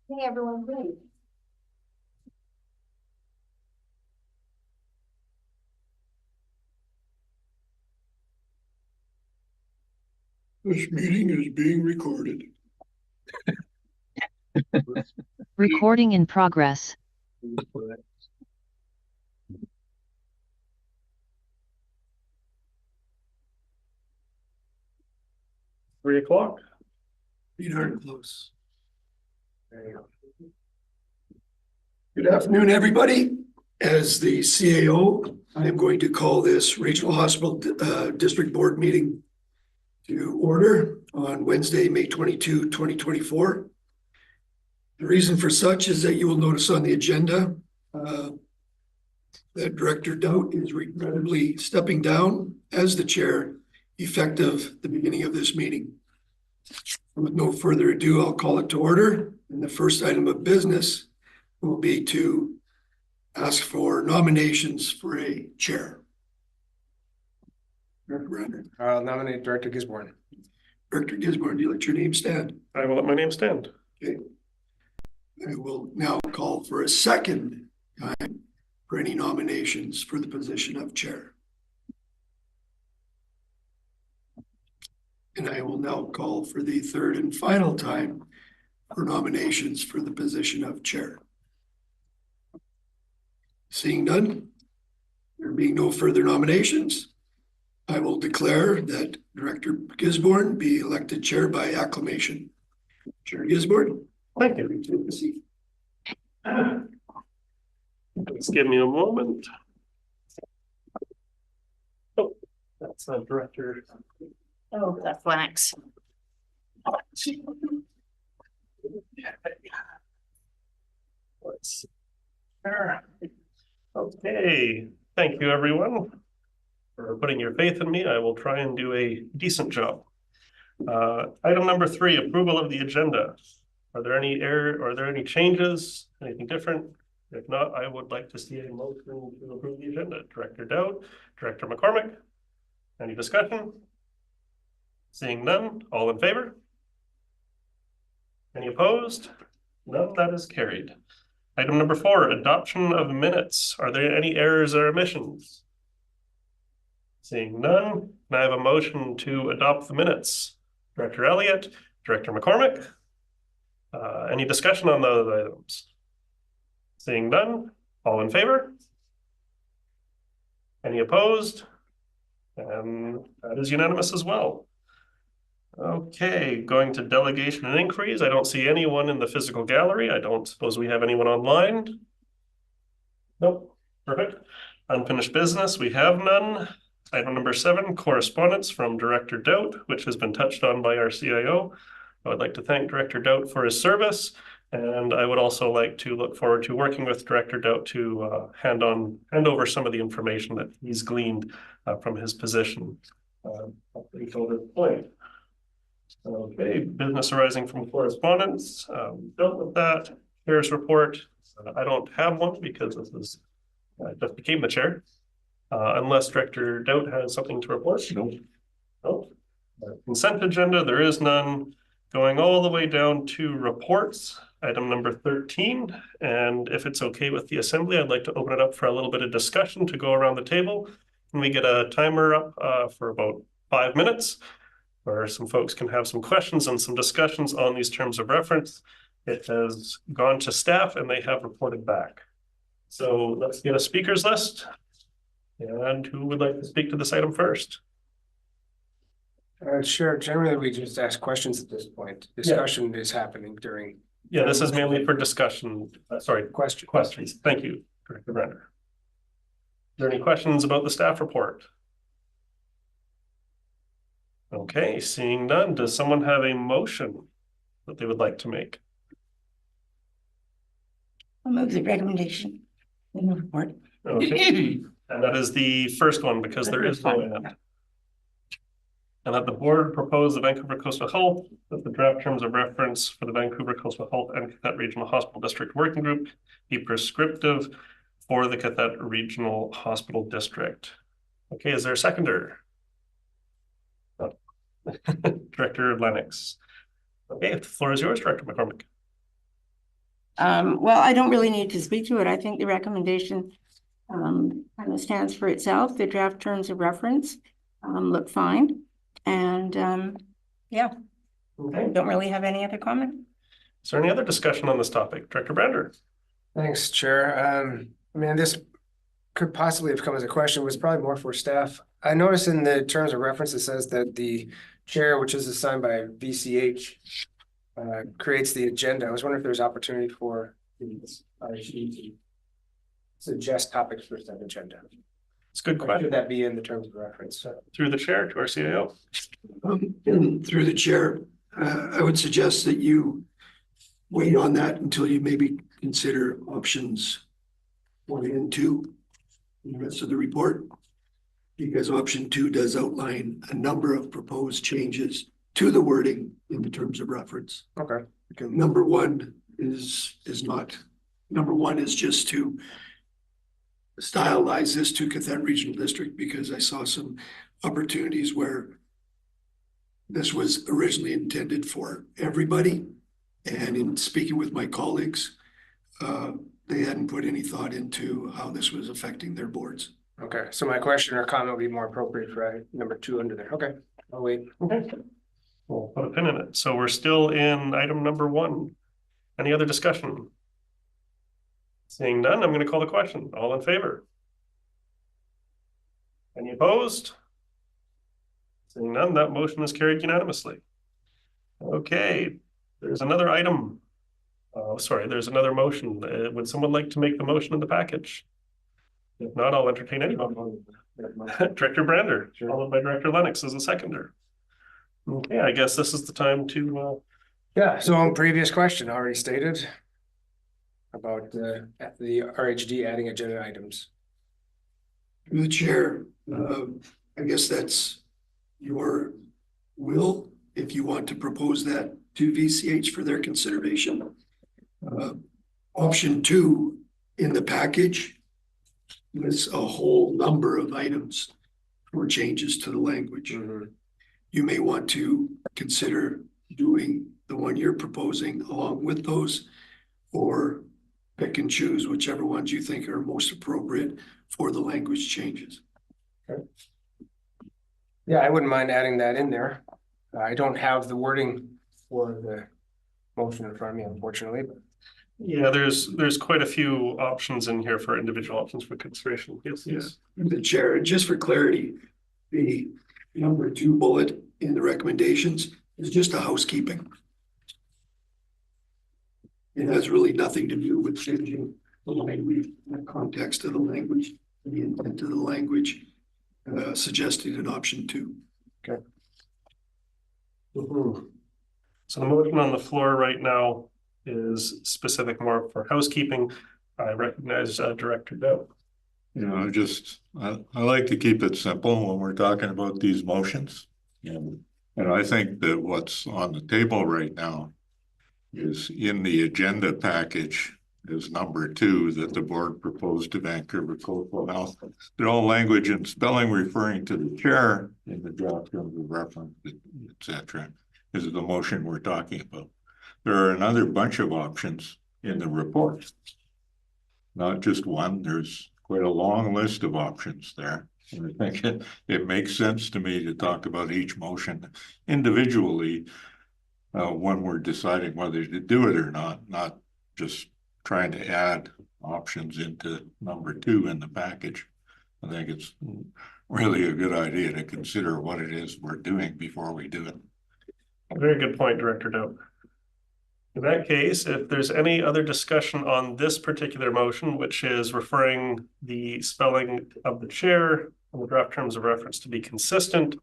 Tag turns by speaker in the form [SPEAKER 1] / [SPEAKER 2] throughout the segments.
[SPEAKER 1] Hey, everyone, please.
[SPEAKER 2] This meeting is being recorded.
[SPEAKER 3] Recording in progress.
[SPEAKER 4] 3 o'clock.
[SPEAKER 2] Be darn close. There you go. Good afternoon, everybody. As the CAO, I am going to call this Regional Hospital District Board meeting to order on Wednesday, May 22, 2024. The reason for such is that you will notice on the agenda that Director Doubt is regrettably stepping down as the chair effective the beginning of this meeting. With no further ado, I'll call it to order. And the first item of business will be to ask for nominations for a chair. Director Brander.
[SPEAKER 5] I'll nominate Director Gisborne.
[SPEAKER 2] Director Gisborne, do you let your name stand?
[SPEAKER 4] I will let my name stand.
[SPEAKER 2] Okay. I will now call for a second time for any nominations for the position of chair. And I will now call for the third and final time for nominations for the position of chair. Seeing none, there being no further nominations, I will declare that Director Gisborne be elected chair by acclamation. Chair Gisborne.
[SPEAKER 4] Thank you.
[SPEAKER 2] Take a seat.
[SPEAKER 4] Just give me a moment. Oh, that's a director.
[SPEAKER 1] Oh, that's Lennox.
[SPEAKER 4] Let's see. Okay, thank you everyone for putting your faith in me. I will try and do a decent job. Item number 3, approval of the agenda. Are there any changes, anything different? If not, I would like to see a motion to approve the agenda. Director Dowd, Director McCormick, any discussion? Seeing none, all in favor? Any opposed? None, that is carried. Item number 4, adoption of minutes. Are there any errors or omissions? Seeing none, can I have a motion to adopt the minutes? Director Elliott, Director McCormick. Any discussion on those items? Seeing none, all in favor? Any opposed? And that is unanimous as well. Okay, going to delegation and inquiries. I don't see anyone in the physical gallery. I don't suppose we have anyone online. Nope, perfect. Unfinished business, we have none. Item number 7, correspondence from Director Doubt, which has been touched on by our CIO. I would like to thank Director Doubt for his service, and I would also like to look forward to working with Director Doubt to hand over some of the information that he's gleaned from his position. Okay, business arising from correspondence. Dealt with that. Chair's report. I don't have one because this is just became the chair. Unless Director Doubt has something to report. Nope. Consent agenda, there is none. Going all the way down to reports, item number 13. And if it's okay with the assembly, I'd like to open it up for a little bit of discussion to go around the table. Can we get a timer up for about 5 minutes, where some folks can have some questions and some discussions on these terms of reference? It has gone to staff and they have reported back. So let's get a speakers list. And who would like to speak to this item first?
[SPEAKER 5] Sure. Generally, we just ask questions at this point. Discussion is happening during.
[SPEAKER 4] Yeah, this is mainly for discussion. Sorry, questions. Thank you, Director Brenner. Are there any questions about the staff report? Okay, seeing none, does someone have a motion that they would like to make?
[SPEAKER 1] I'll move the recommendation in the report.
[SPEAKER 4] Okay, and that is the first one because there is no end. And that the board propose the Vancouver Coastal Health that the draft terms of reference for the Vancouver Coastal Health and Qathet Regional Hospital District Working Group be prescriptive for the Qathet Regional Hospital District. Okay, is there a seconder? Director Lennox. Okay, the floor is yours, Director McCormick.
[SPEAKER 1] Well, I don't really need to speak to it. I think the recommendation kind of stands for itself. The draft terms of reference look fine. And yeah,
[SPEAKER 4] Okay.
[SPEAKER 1] don't really have any other comment.
[SPEAKER 4] Is there any other discussion on this topic? Director Brander?
[SPEAKER 5] Thanks, Chair. I mean, this could possibly have come as a question, was probably more for staff. I noticed in the terms of reference, it says that the chair, which is assigned by VCH, creates the agenda. I was wondering if there's opportunity for this RHD to suggest topics for that agenda.
[SPEAKER 4] It's a good
[SPEAKER 5] Or
[SPEAKER 4] question.
[SPEAKER 5] should that be in the terms of reference?
[SPEAKER 4] Through the chair to our CAO.
[SPEAKER 2] Through the chair, I would suggest that you wait on that until you maybe consider options 1 and 2 in the rest of the report. Because option 2 does outline a number of proposed changes to the wording in the terms of reference.
[SPEAKER 5] Okay.
[SPEAKER 2] Number one is not, number one is just to stylize this to Qathet Regional District, because I saw some opportunities where this was originally intended for everybody. And in speaking with my colleagues, they hadn't put any thought into how this was affecting their boards.
[SPEAKER 5] Okay, so my question or comment would be more appropriate for number 2 under there. Okay, I'll wait.
[SPEAKER 4] Okay. We'll put a pin in it. So we're still in item number 1. Any other discussion? Seeing none, I'm going to call the question. All in favor? Any opposed? Seeing none, that motion is carried unanimously. Okay, there's another item. Oh, sorry, there's another motion. Would someone like to make the motion in the package? If not, I'll entertain anyone. Director Brander, followed by Director Lennox as a seconder. Okay, I guess this is the time to
[SPEAKER 5] Yeah, so on previous question already stated about the RHD adding agenda items.
[SPEAKER 2] The chair, I guess that's your will, if you want to propose that to VCH for their consideration. Option 2 in the package lists a whole number of items for changes to the language. You may want to consider doing the one you're proposing along with those, or pick and choose whichever ones you think are most appropriate for the language changes.
[SPEAKER 5] Okay. Yeah, I wouldn't mind adding that in there. I don't have the wording for the motion in front of me, unfortunately, but
[SPEAKER 4] yeah, there's quite a few options in here for individual options for consideration. Yes, yes.
[SPEAKER 2] The chair, just for clarity, the number 2 bullet in the recommendations is just a housekeeping. It has really nothing to do with changing the language, the context of the language, the intent of the language suggested in option 2.
[SPEAKER 5] okay.
[SPEAKER 4] So the motion on the floor right now is specific more for housekeeping. I recognize Director Doe.
[SPEAKER 6] You know, I like to keep it simple when we're talking about these motions. And I think that what's on the table right now is in the agenda package is number 2 that the board proposed to Vancouver Coastal Health. They're all language and spelling referring to the chair in the draft terms of reference, etc. This is the motion we're talking about. There are another bunch of options in the report. Not just one, there's quite a long list of options there. And I think it makes sense to me to talk about each motion individually when we're deciding whether to do it or not just trying to add options into number 2 in the package. I think it's really a good idea to consider what it is we're doing before we do it.
[SPEAKER 4] Very good point, Director Doe. In that case, if there's any other discussion on this particular motion, which is referring the spelling of the chair and the draft terms of reference to be consistent, is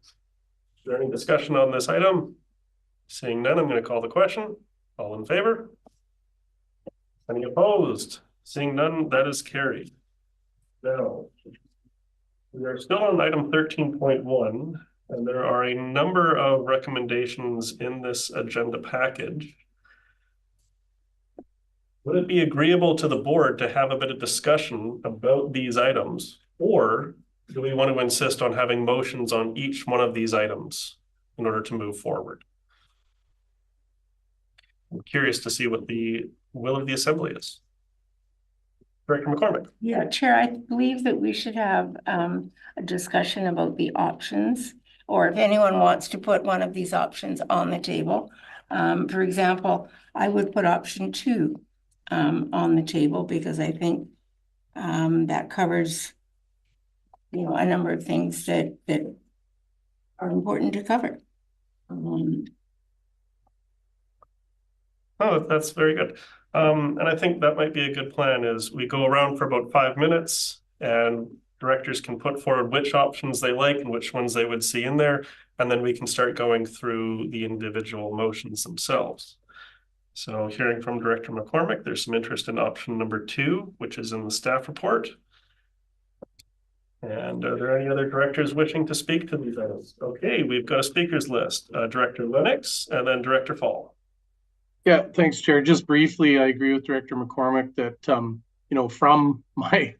[SPEAKER 4] there any discussion on this item? Seeing none, I'm going to call the question. All in favor? Any opposed? Seeing none, that is carried. Now, we are still on item 13.1, and there are a number of recommendations in this agenda package. Would it be agreeable to the board to have a bit of discussion about these items, or do we want to insist on having motions on each one of these items in order to move forward? I'm curious to see what the will of the assembly is. Director McCormick.
[SPEAKER 1] Yeah, Chair, I believe that we should have a discussion about the options, or if anyone wants to put one of these options on the table. For example, I would put option 2 on the table because I think that covers, you know, a number of things that are important to cover.
[SPEAKER 4] Oh, that's very good. And I think that might be a good plan is we go around for about 5 minutes and directors can put forward which options they like and which ones they would see in there. And then we can start going through the individual motions themselves. So hearing from Director McCormick, there's some interest in option number 2, which is in the staff report. And are there any other directors wishing to speak to these items? Okay, we've got a speakers list, Director Lennox and then Director Fall.
[SPEAKER 7] Yeah, thanks, Chair. Just briefly, I agree with Director McCormick that, you know, from my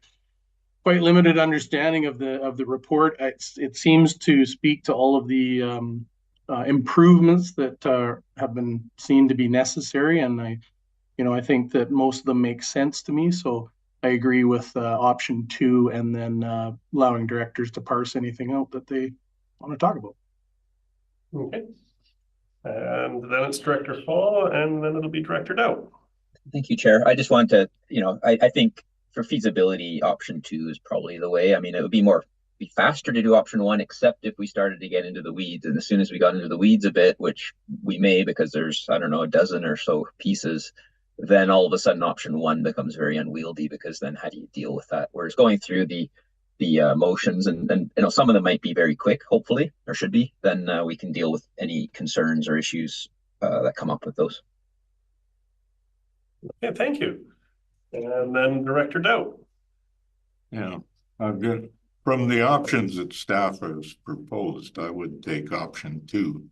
[SPEAKER 7] quite limited understanding of the report, it seems to speak to all of the improvements that have been seen to be necessary, and I think that most of them make sense to me. So I agree with option 2, and then allowing directors to parse anything out that they want to talk about.
[SPEAKER 4] Okay. And then it's Director Fall, and then it'll be Director Dow.
[SPEAKER 8] Thank you, Chair. I just want to, I think for feasibility, option 2 is probably the way. I mean, it would be faster to do option 1, except if we started to get into the weeds. And as soon as we got into the weeds a bit, which we may, because there's, I don't know, a dozen or so pieces, then all of a sudden option 1 becomes very unwieldy, because then how do you deal with that? Whereas going through the motions and some of them might be very quick, hopefully, or should be, then we can deal with any concerns or issues that come up with those.
[SPEAKER 4] Okay, thank you. And then Director Dow.
[SPEAKER 6] Yeah, I've got, from the options that staff has proposed, I would take option 2.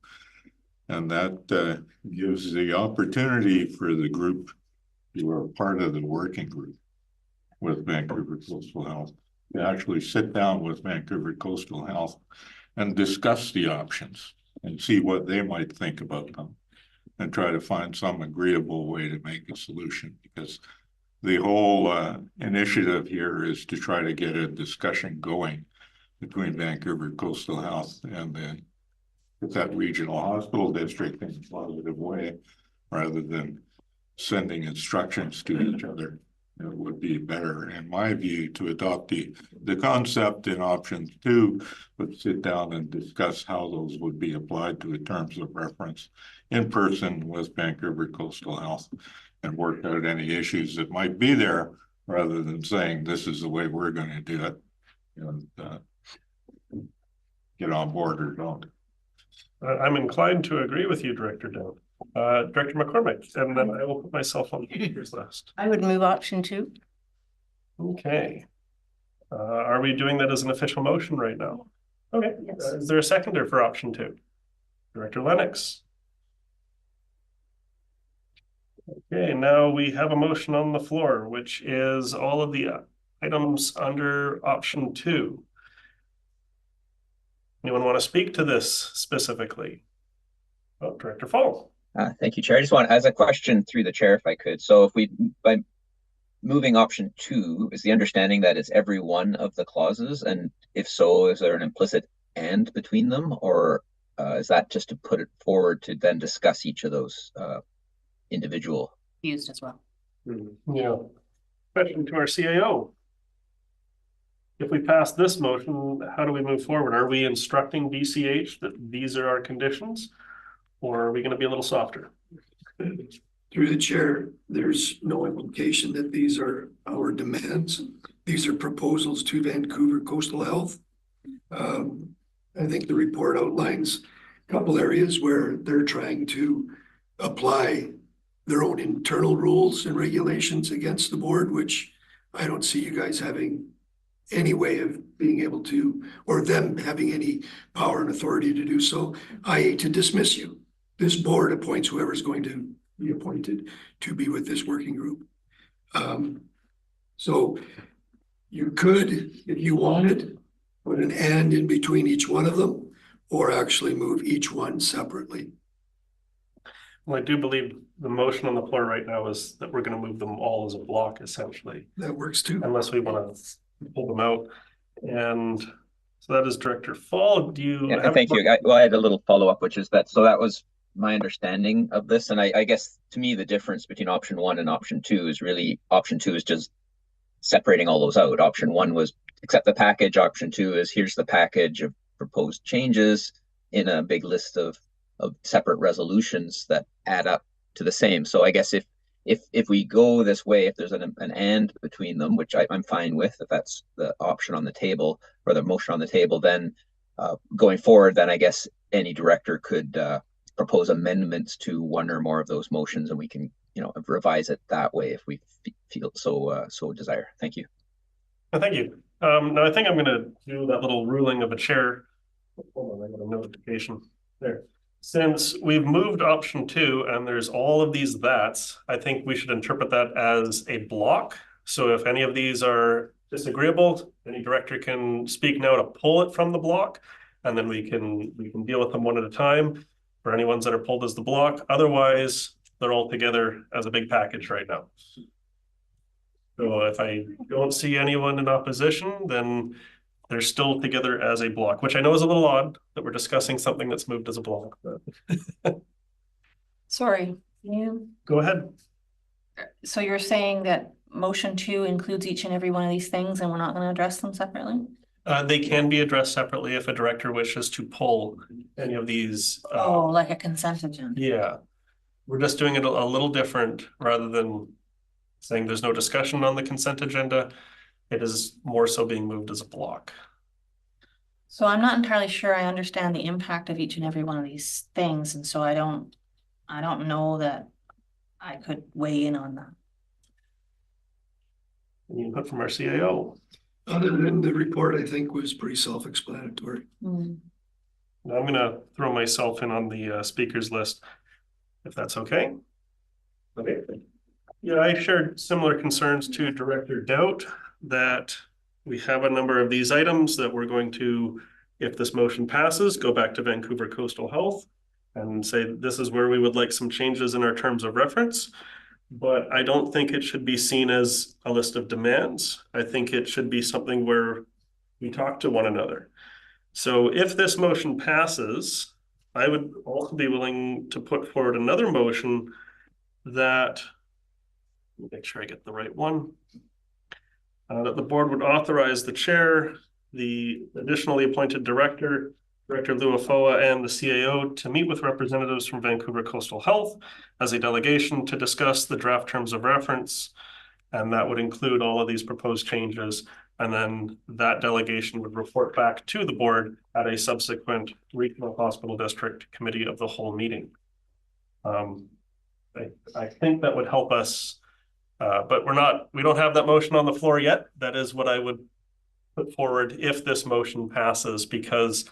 [SPEAKER 6] And that gives the opportunity for the group who are part of the working group with Vancouver Coastal Health to actually sit down with Vancouver Coastal Health and discuss the options and see what they might think about them and try to find some agreeable way to make a solution, because the whole initiative here is to try to get a discussion going between Vancouver Coastal Health and that regional hospital district in a positive way, rather than sending instructions to each other. It would be better, in my view, to adopt the concept in option 2, but sit down and discuss how those would be applied to the terms of reference in person with Vancouver Coastal Health and work out any issues that might be there, rather than saying this is the way we're going to do it, and get on board or don't.
[SPEAKER 4] I'm inclined to agree with you, Director Dow. Director McCormick, and then I will put myself on the speakers list.
[SPEAKER 1] I would move option 2.
[SPEAKER 4] Okay. Are we doing that as an official motion right now? Okay.
[SPEAKER 1] Yes.
[SPEAKER 4] Is there a seconder for option 2? Director Lennox. Okay, now we have a motion on the floor, which is all of the items under option 2. Anyone want to speak to this specifically? Oh, Director Fall.
[SPEAKER 8] Thank you, Chair. I just want, as a question through the chair, if I could. So if by moving option 2, is the understanding that it's every one of the clauses? And if so, is there an implicit and between them? Or is that just to put it forward to then discuss each of those individual?
[SPEAKER 9] Used as well.
[SPEAKER 4] Yeah. Question to our CAO. If we pass this motion, how do we move forward? Are we instructing BCH that these are our conditions? Or are we going to be a little softer?
[SPEAKER 2] Through the chair, there's no implication that these are our demands. These are proposals to Vancouver Coastal Health. I think the report outlines a couple areas where they're trying to apply their own internal rules and regulations against the board, which I don't see you guys having any way of being able to, or them having any power and authority to do so, i.e. to dismiss you. This board appoints whoever's going to be appointed to be with this working group. So you could, if you wanted, put an and in between each one of them, or actually move each one separately.
[SPEAKER 4] Well, I do believe the motion on the floor right now is that we're going to move them all as a block, essentially,
[SPEAKER 2] That works too.
[SPEAKER 4] unless we want to pull them out. And so that is Director Fall. Do you
[SPEAKER 8] Yeah,
[SPEAKER 4] have?
[SPEAKER 8] thank you. I had a little follow-up, which is that, so that was my understanding of this. And I guess to me, the difference between option 1 and option 2 is really option 2 is just separating all those out. Option 1 was accept the package. Option 2 is here's the package of proposed changes in a big list of separate resolutions that add up to the same. So I guess if we go this way, if there's an and between them, which I'm fine with, if that's the option on the table or the motion on the table, then going forward, then I guess any director could propose amendments to one or more of those motions, and we can, you know, revise it that way if we feel so desire. Thank you.
[SPEAKER 4] Thank you. Now I think I'm going to do that little ruling of a chair. Hold on, I got a notification there. Since we've moved option 2 and there's all of these that's, I think we should interpret that as a block. So if any of these are disagreeable, any director can speak now to pull it from the block, and then we can deal with them one at a time for any ones that are pulled as the block. Otherwise, they're all together as a big package right now. So if I don't see anyone in opposition, then they're still together as a block, which I know is a little odd that we're discussing something that's moved as a block. But
[SPEAKER 9] Sorry, you,
[SPEAKER 4] go ahead.
[SPEAKER 9] so you're saying that motion 2 includes each and every one of these things and we're not going to address them separately?
[SPEAKER 4] They can be addressed separately if a director wishes to pull any of these.
[SPEAKER 9] Oh, like a consent agenda.
[SPEAKER 4] Yeah, we're just doing it a little different rather than saying there's no discussion on the consent agenda. It is more so being moved as a block.
[SPEAKER 9] So I'm not entirely sure I understand the impact of each and every one of these things, and so I don't know that I could weigh in on that.
[SPEAKER 4] Any input from our CAO?
[SPEAKER 2] Other than the report, I think was pretty self-explanatory.
[SPEAKER 9] Mm.
[SPEAKER 4] Now I'm gonna throw myself in on the speakers list, if that's okay. Okay. Yeah, I shared similar concerns to Director Doubt that we have a number of these items that we're going to, if this motion passes, go back to Vancouver Coastal Health and say this is where we would like some changes in our terms of reference. But I don't think it should be seen as a list of demands. I think it should be something where we talk to one another. So if this motion passes, I would also be willing to put forward another motion that, let me make sure I get the right one, that the board would authorize the chair, the additionally appointed director, Director Luafoa, and the CAO to meet with representatives from Vancouver Coastal Health as a delegation to discuss the draft terms of reference. And that would include all of these proposed changes. And then that delegation would report back to the board at a subsequent regional hospital district committee of the whole meeting. I think that would help us, but we don't have that motion on the floor yet. That is what I would put forward if this motion passes, because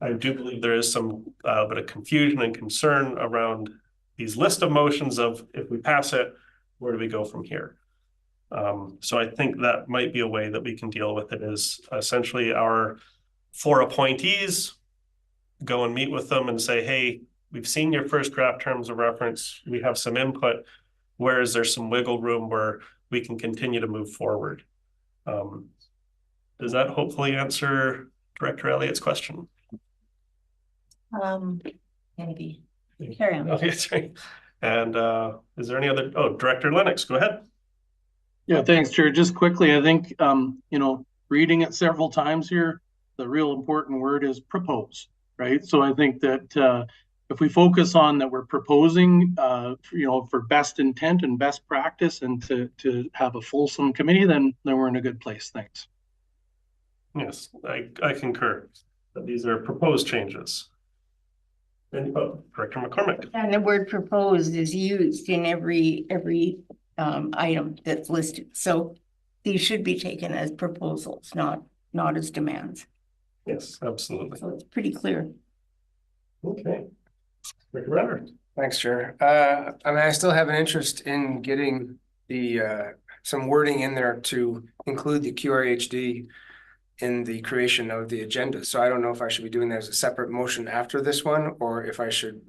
[SPEAKER 4] I do believe there is some bit of confusion and concern around these list of motions of if we pass it, where do we go from here? So I think that might be a way that we can deal with it, is essentially our 4 appointees go and meet with them and say, hey, we've seen your first draft terms of reference. We have some input. Where is there some wiggle room where we can continue to move forward? Does that hopefully answer Director Elliott's question?
[SPEAKER 9] Maybe. Carry on.
[SPEAKER 4] Okay, sorry. And is there any other? Oh, Director Lennox, go ahead.
[SPEAKER 7] Yeah, thanks, Chair. Just quickly, I think, reading it several times here, the real important word is propose, right? So I think that if we focus on that we're proposing, for best intent and best practice and to have a fulsome committee, then we're in a good place. Thanks.
[SPEAKER 4] Yes, I concur that these are proposed changes. And Director McCormick.
[SPEAKER 1] And the word proposed is used in every item that's listed. So these should be taken as proposals, not as demands.
[SPEAKER 4] Yes, absolutely.
[SPEAKER 1] So it's pretty clear.
[SPEAKER 4] Okay. Director Renner.
[SPEAKER 5] Thanks, Chair. I still have an interest in getting the some wording in there to include the QRHD in the creation of the agenda. So I don't know if I should be doing that as a separate motion after this one, or if I should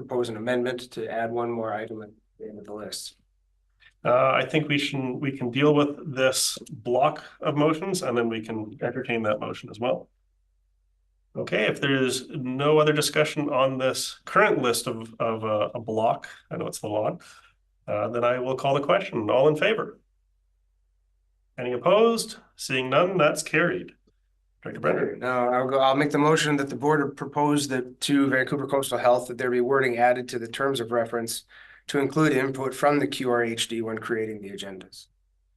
[SPEAKER 5] propose an amendment to add one more item at the end of the list?
[SPEAKER 4] I think we can deal with this block of motions and then we can entertain that motion as well. Okay, if there's no other discussion on this current list of a block, I know it's the lot, then I will call the question. All in favor? Any opposed? Seeing none, that's carried. Director Brenner.
[SPEAKER 5] Now I'll make the motion that the board propose that to Vancouver Coastal Health that there be wording added to the terms of reference to include input from the QRHD when creating the agendas.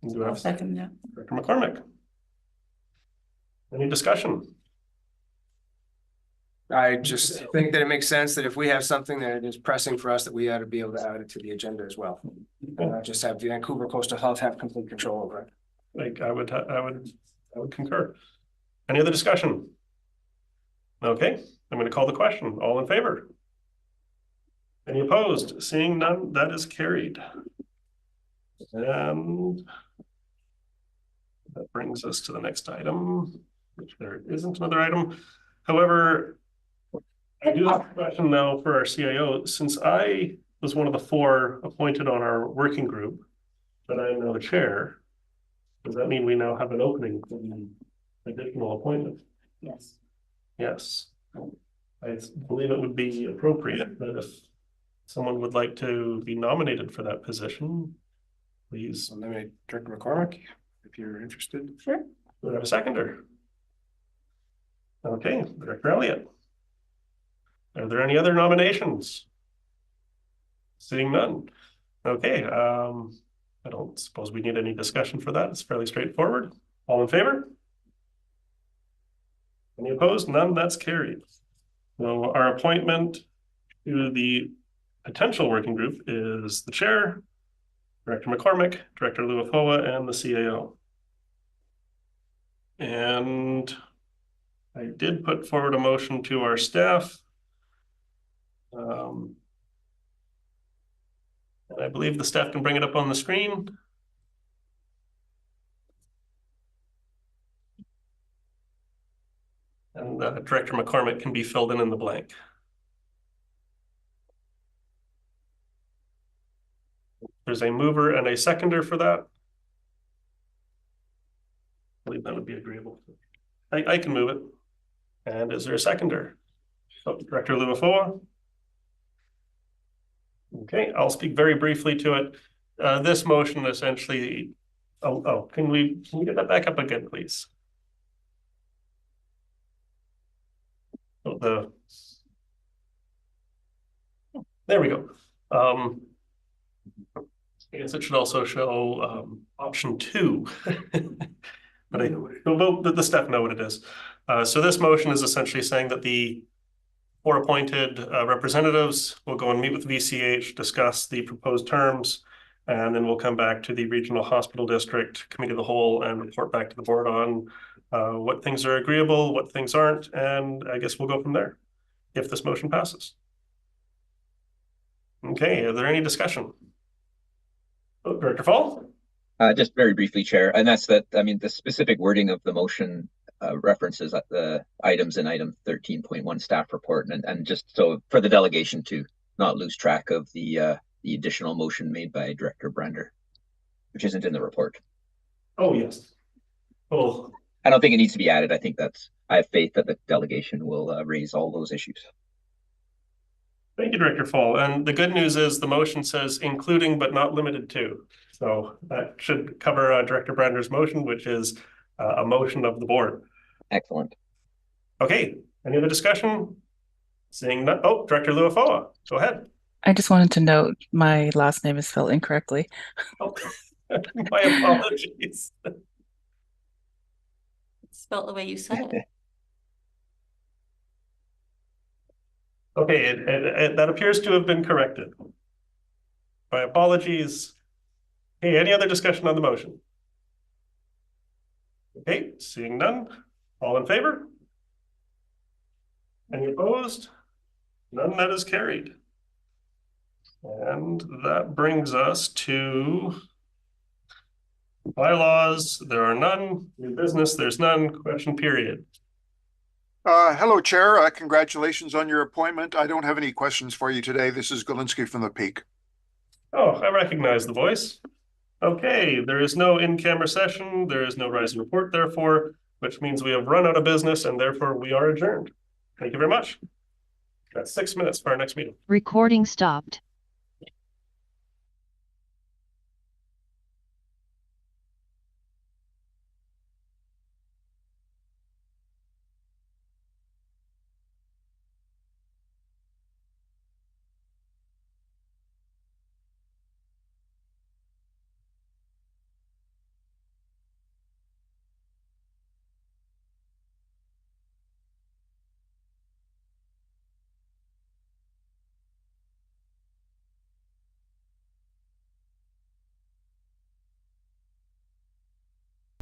[SPEAKER 4] Do I
[SPEAKER 1] I'll
[SPEAKER 4] have
[SPEAKER 1] second that.
[SPEAKER 4] Director McCormick? Any discussion?
[SPEAKER 5] I just think that it makes sense that if we have something that is pressing for us, that we ought to be able to add it to the agenda as well. Just have Vancouver Coastal Health have complete control over it.
[SPEAKER 4] Like I would concur. Any other discussion? Okay, I'm going to call the question. All in favor? Any opposed? Seeing none, that is carried. And that brings us to the next item, which there isn't another item. However, I do have a question now for our CIO. Since I was one of the 4 appointed on our working group, but I am now the chair, does that mean we now have an opening for the additional appointment?
[SPEAKER 1] Yes.
[SPEAKER 4] Yes. I believe it would be appropriate that if someone would like to be nominated for that position, please.
[SPEAKER 5] So nominate Director McCormick, if you're interested.
[SPEAKER 1] Sure.
[SPEAKER 4] Do we have a seconder? Okay, Director Elliott. Are there any other nominations? Seeing none. Okay, I don't suppose we need any discussion for that. It's fairly straightforward. All in favor? Any opposed? None. That's carried. So our appointment to the potential working group is the chair, Director McCormick, Director Luafoa, and the CAO. And I did put forward a motion to our staff. And I believe the staff can bring it up on the screen. And Director McCormick can be filled in the blank. There's a mover and a seconder for that. I believe that would be agreeable. I can move it. And is there a seconder? Oh, Director Luafoa. Okay, I'll speak very briefly to it. This motion essentially, can we get that back up again, please? There we go. I guess it should also show option 2. But the staff know what it is. So this motion is essentially saying that the 4 appointed representatives will go and meet with VCH, discuss the proposed terms, and then we'll come back to the Regional Hospital District Committee of the Whole and report back to the board on what things are agreeable, what things aren't, and I guess we'll go from there if this motion passes. Okay, are there any discussion? Oh, Director Fall?
[SPEAKER 8] Just very briefly, Chair, and that's that. I mean, the specific wording of the motion references the items in item 13.1 staff report, and just so for the delegation to not lose track of the additional motion made by Director Brander, which isn't in the report.
[SPEAKER 4] Oh, yes. Well,
[SPEAKER 8] I don't think it needs to be added. I think I have faith that the delegation will raise all those issues.
[SPEAKER 4] Thank you, Director Fall. And the good news is the motion says including but not limited to. So that should cover Director Brander's motion, which is a motion of the board.
[SPEAKER 8] Excellent.
[SPEAKER 4] Okay, any other discussion? Seeing none. Oh, Director Luafoa, go ahead.
[SPEAKER 10] I just wanted to note my last name is spelled incorrectly.
[SPEAKER 4] Oh, my apologies.
[SPEAKER 9] Spelled the way you said it.
[SPEAKER 4] Okay, that appears to have been corrected. My apologies. Hey, any other discussion on the motion? Okay, seeing none. All in favor? Any opposed? None. That is carried. And that brings us to bylaws. There are none. New business, there's none. Question period.
[SPEAKER 11] Hello, Chair. Congratulations on your appointment. I don't have any questions for you today. This is Galinsky from the Peak.
[SPEAKER 4] Oh, I recognize the voice. Okay, there is no in-camera session. There is no rise and report, therefore, which means we have run out of business and therefore we are adjourned. Thank you very much. That's 6 minutes for our next meeting.
[SPEAKER 3] Recording stopped.